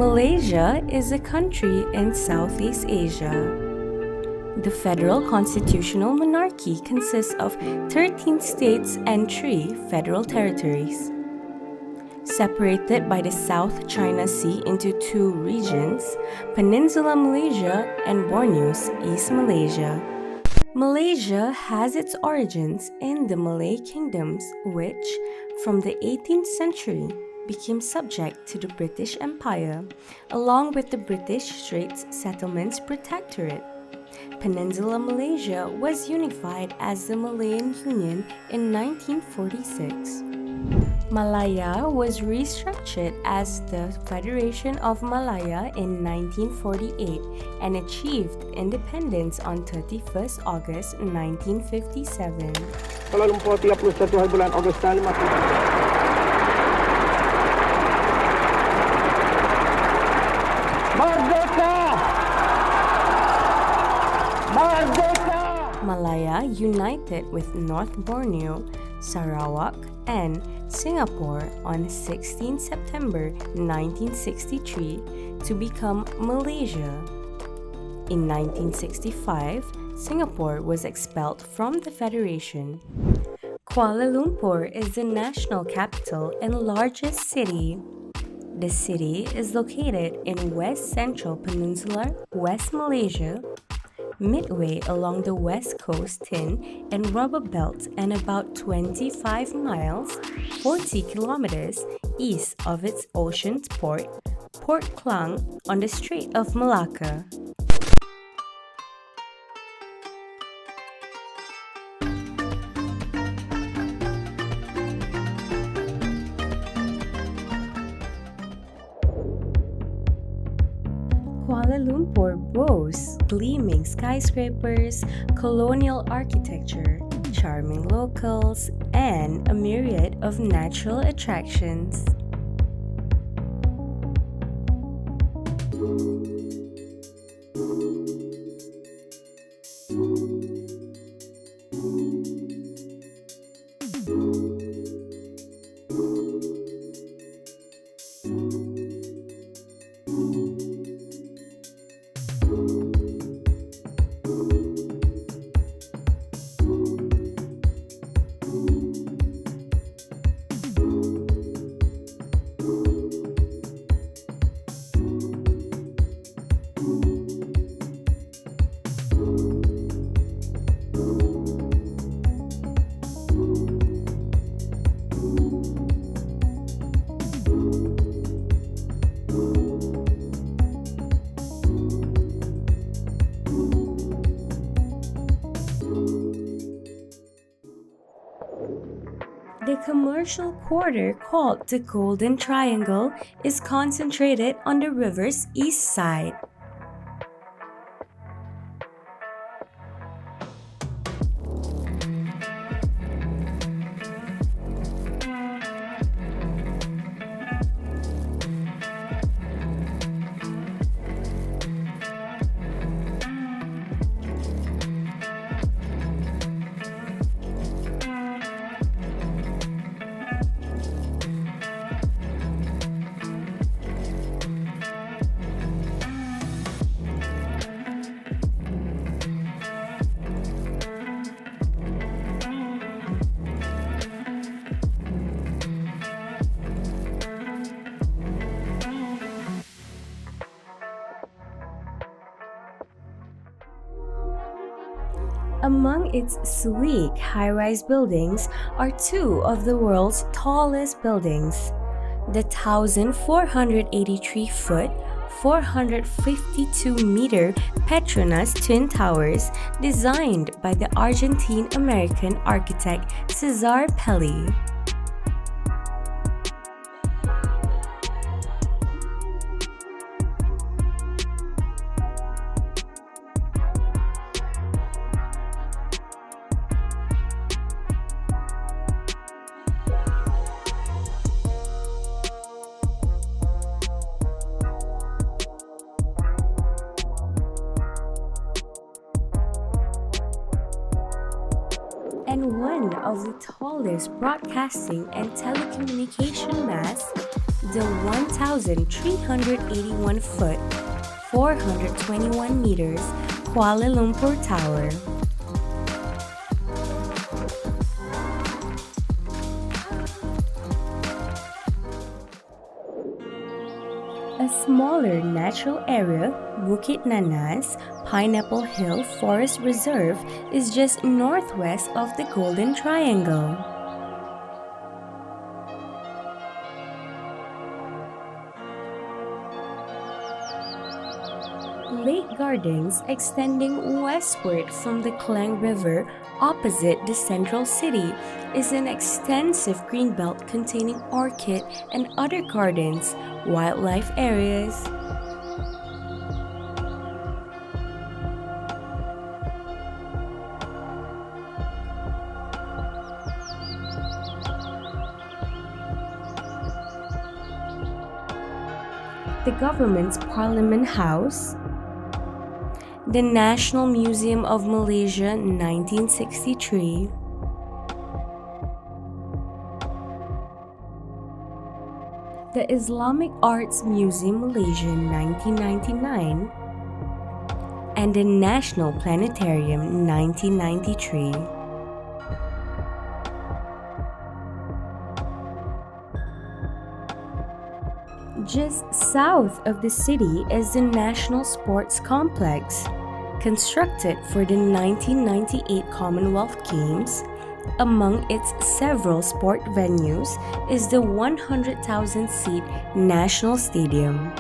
Malaysia is a country in Southeast Asia. The federal constitutional monarchy consists of 13 states and 3 federal territories. Separated by the South China Sea into 2 regions, Peninsula Malaysia and Borneo's East Malaysia. Malaysia has its origins in the Malay kingdoms which, from the 18th century, became subject to the British Empire, along with the British Straits Settlements Protectorate. Peninsula Malaysia was unified as the Malayan Union in 1946. Malaya was restructured as the Federation of Malaya in 1948 and achieved independence on 31st August 1957. Kuala Lumpur 31 hari bulan Ogos tahun 50. Malaya united with North Borneo, Sarawak, and Singapore on 16 September 1963 to become Malaysia. In 1965, Singapore was expelled from the Federation. Kuala Lumpur is the national capital and largest city. The city is located in West Central Peninsular, West Malaysia, midway along the west coast tin and rubber belt and about 25 miles, 40 kilometers east of its ocean port, Port Klang on the Strait of Malacca. Kuala Lumpur boasts gleaming skyscrapers, colonial architecture, charming locals, and a myriad of natural attractions. The commercial quarter called the Golden Triangle is concentrated on the river's east side. Among its sleek high-rise buildings are 2 of the world's tallest buildings. The 1,483-foot, 452-meter Petronas Twin Towers, designed by the Argentine-American architect Cesar Pelli. And one of the tallest broadcasting and telecommunication masts, the 1,381 foot, 421 meters Kuala Lumpur Tower. A smaller natural area, Bukit Nanas Pineapple Hill Forest Reserve, is just northwest of the Golden Triangle. Lake Gardens, extending westward from the Klang River opposite the central city, is an extensive greenbelt containing orchid and other gardens, wildlife areas. The government's Parliament House, the National Museum of Malaysia 1963, the Islamic Arts Museum Malaysia 1999, and the National Planetarium 1993. Just south of the city is the National Sports Complex. Constructed for the 1998 Commonwealth Games, among its several sport venues is the 100,000-seat National Stadium.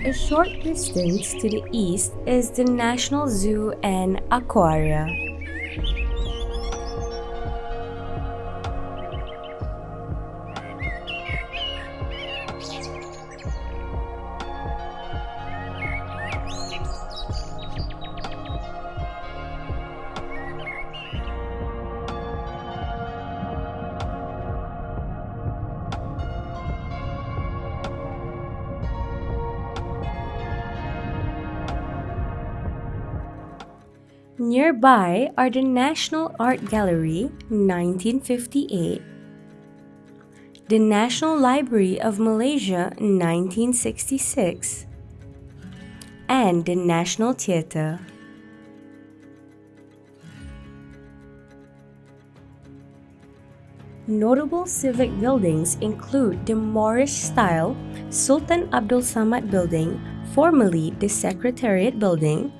A short distance to the east is the National Zoo and Aquaria. Nearby are the National Art Gallery 1958, the National Library of Malaysia 1966, and the National Theatre. Notable civic buildings include the Moorish-style Sultan Abdul Samad Building, formerly the Secretariat Building,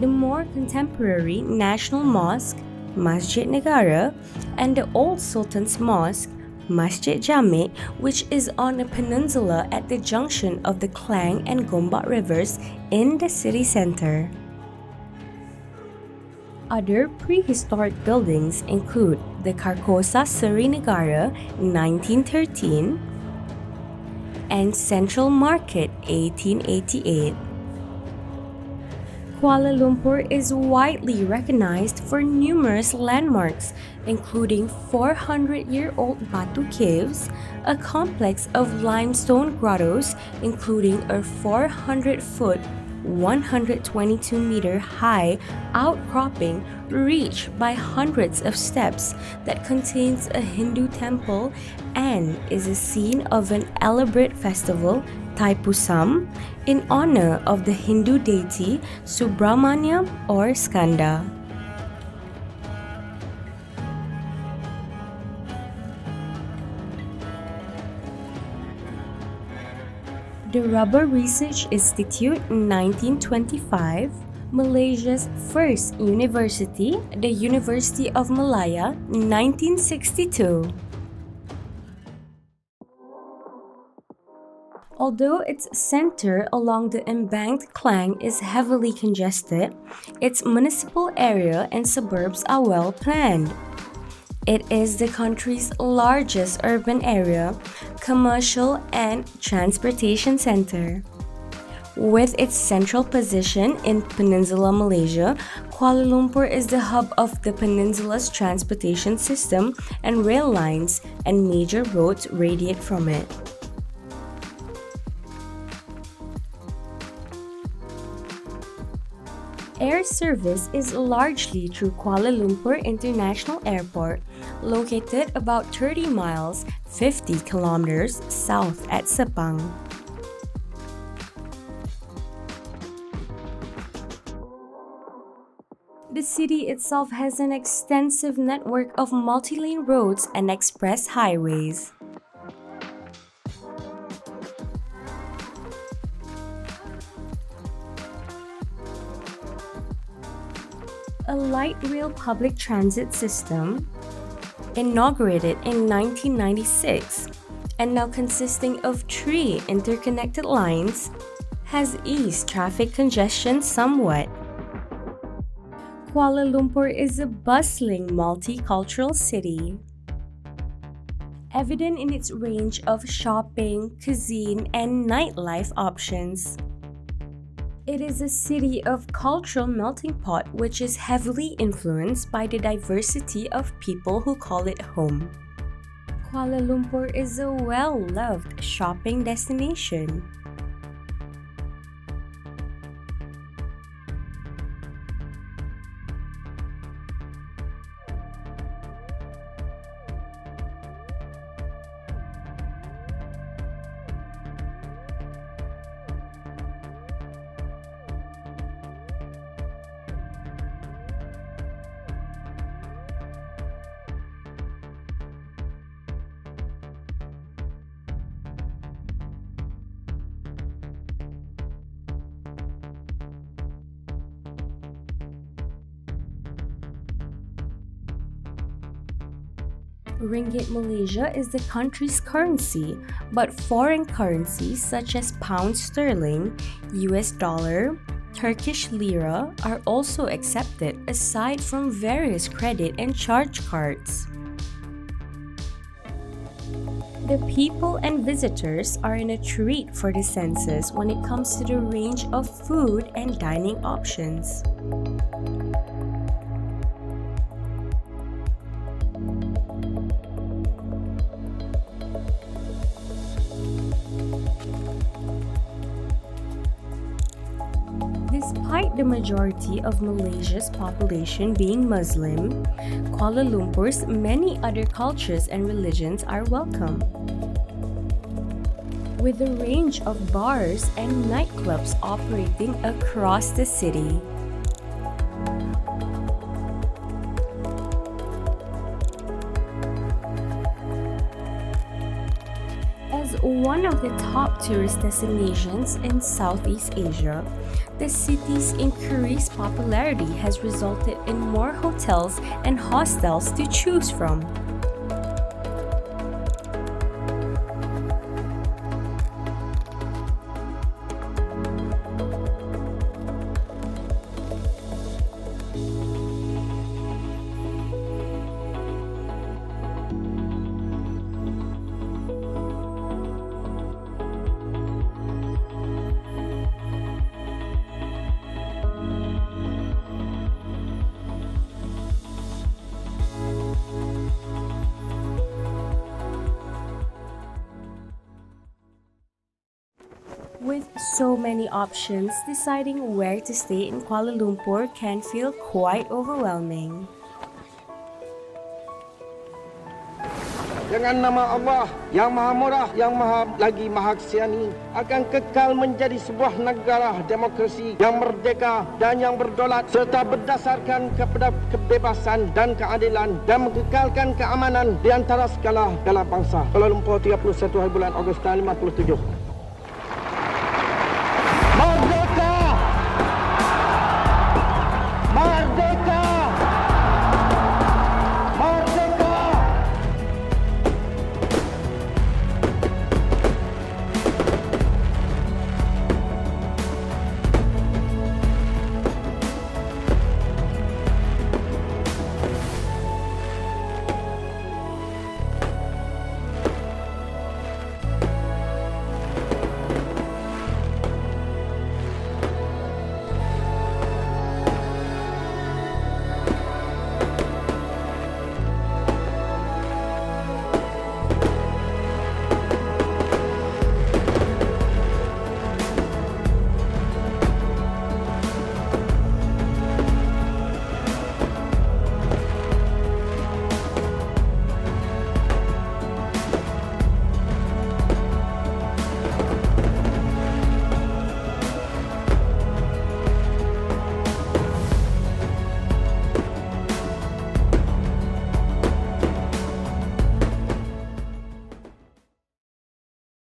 the more contemporary National Mosque, Masjid Negara, and the Old Sultan's Mosque, Masjid Jami', which is on a peninsula at the junction of the Klang and Gombak rivers in the city center. Other prehistoric buildings include the Karkosa Seri Negara 1913 and Central Market 1888. Kuala Lumpur is widely recognized for numerous landmarks, including 400-year-old Batu Caves, a complex of limestone grottos including a 400-foot, 122-meter high outcropping reached by hundreds of steps that contains a Hindu temple and is a scene of an elaborate festival, Thaipusam, in honor of the Hindu deity Subramanya or Skanda. The Rubber Research Institute 1925, Malaysia's first university, the University of Malaya 1962. Although its center along the embanked Klang is heavily congested, its municipal area and suburbs are well planned. It is the country's largest urban area, commercial and transportation center. With its central position in Peninsula Malaysia, Kuala Lumpur is the hub of the peninsula's transportation system and rail lines, and major roads radiate from it. Air service is largely through Kuala Lumpur International Airport, located about 30 miles, 50 kilometers south at Sepang. The city itself has an extensive network of multi-lane roads and express highways. A light rail public transit system, inaugurated in 1996 and now consisting of 3 interconnected lines, has eased traffic congestion somewhat. Kuala Lumpur is a bustling multicultural city, evident in its range of shopping, cuisine, and nightlife options. It is a city of cultural melting pot which is heavily influenced by the diversity of people who call it home. Kuala Lumpur is a well-loved shopping destination. Ringgit Malaysia is the country's currency, but foreign currencies such as pound sterling, US dollar, Turkish lira are also accepted aside from various credit and charge cards. The people and visitors are in a treat for the senses when it comes to the range of food and dining options. Despite the majority of Malaysia's population being Muslim, Kuala Lumpur's many other cultures and religions are welcome. With a range of bars and nightclubs operating across the city. As one of the top tourist destinations in Southeast Asia, the city's increased popularity has resulted in more hotels and hostels to choose from. With so many options, deciding where to stay in Kuala Lumpur can feel quite overwhelming. Dengan nama Allah yang Maha Murah, yang Maha Kasiani, akan kekal menjadi sebuah negara demokrasi yang merdeka dan yang berdaulat serta berdasarkan kepada kebebasan dan keadilan dan mengekalkan keamanan di antara segala bangsa. Kuala Lumpur 31 hari bulan Ogos tahun 57.